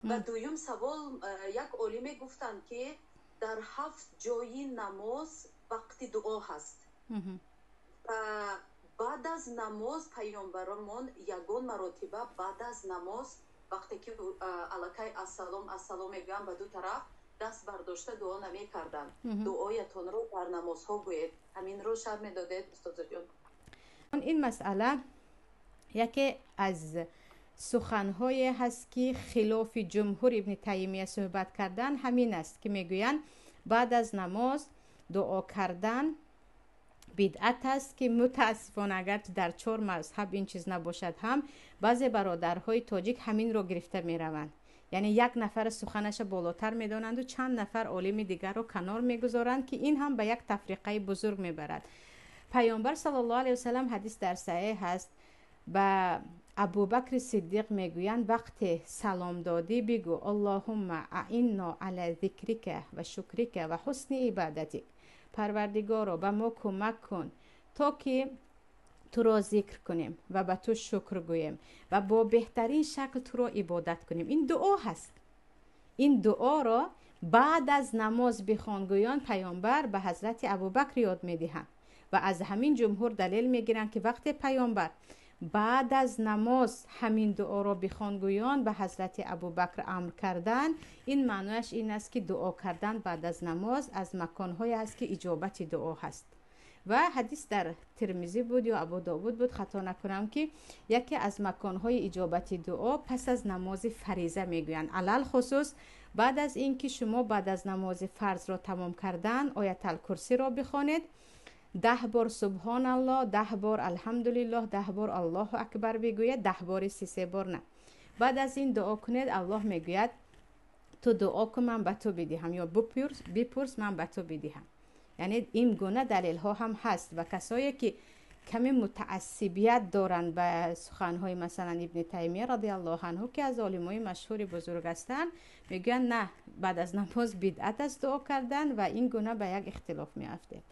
و دویم سوال یک عالم گفتند که در 7 جای نماز وقتی دعا هست و بعد از نماز پیامبرمون یگان مرتبه بعد از نماز وقتی که الکای السلام میگن به دو طرف دست برداشته دعا نمی کردن. دعایتون رو در نماز ها گوید. همین رو شرح میدادید استاد جان. این مسئله یکی از سخنهای هست که خلاف جمهور ابن تیمیه صحبت کردن همین است که میگویند بعد از نماز دعا کردن بدعت است که متاسفانه اگر در 4 مذهب این چیز نباشد هم بعضی برادرهای تاجیک همین رو گرفته میروند. یعنی یک نفر سخنش بالاتر میدانند و چند نفر عالم دیگر رو کنار میگذارند که این هم به یک تفریقه بزرگ میبرد. پیامبر صلی الله علیه و سلم حدیث در صحیح هست و ابوبکر صدیق میگویند وقتی سلام دادی بگو اللهم اعنا علی ذکرک و شکرک و حسن عبادتک. پروردگارا به ما کمک کن تا که تو را ذکر کنیم و به تو شکر گوییم و با بهترین شکل تو را عبادت کنیم. این دعا هست. این دعا را بعد از نماز بخوان گویان پیامبر به حضرت ابوبکر یاد میدهند و از همین جمهور دلیل میگیرند که وقتی پیامبر بعد از نماز همین دعا را بخوان گویان به حضرت ابوبکر امر کردن، این معنیش این است که دعا کردن بعد از نماز از مکان‌های است که اجابت دعا هست. و حدیث در ترمذی بود یا ابو داود بود خطا نکنم که یکی از مکان‌های اجابت دعا پس از نماز فریضه میگویند. علل خصوص بعد از اینکه شما بعد از نماز فرض را تمام کردن آیت الکرسی را بخوانید، 10 بار سبحان الله، 10 بار الحمدلله، 10 بار الله اکبر بگوید، 10 بار 3 بار نه. بعد از این دعا کنید الله میگوید تو دعا کن من به تو بدهم یا بپرس من به تو بدهم. یعنی این گونه دلیل ها هم هست و کسایی که کمی متعصبیت دارند به سخنهای مثلا ابن تیمیه رضی الله عنه که از عالمای مشهور بزرگ هستند میگن نه بعد از نماز بدعت است دعا کردن و این گونه به یک اختلاف میافته.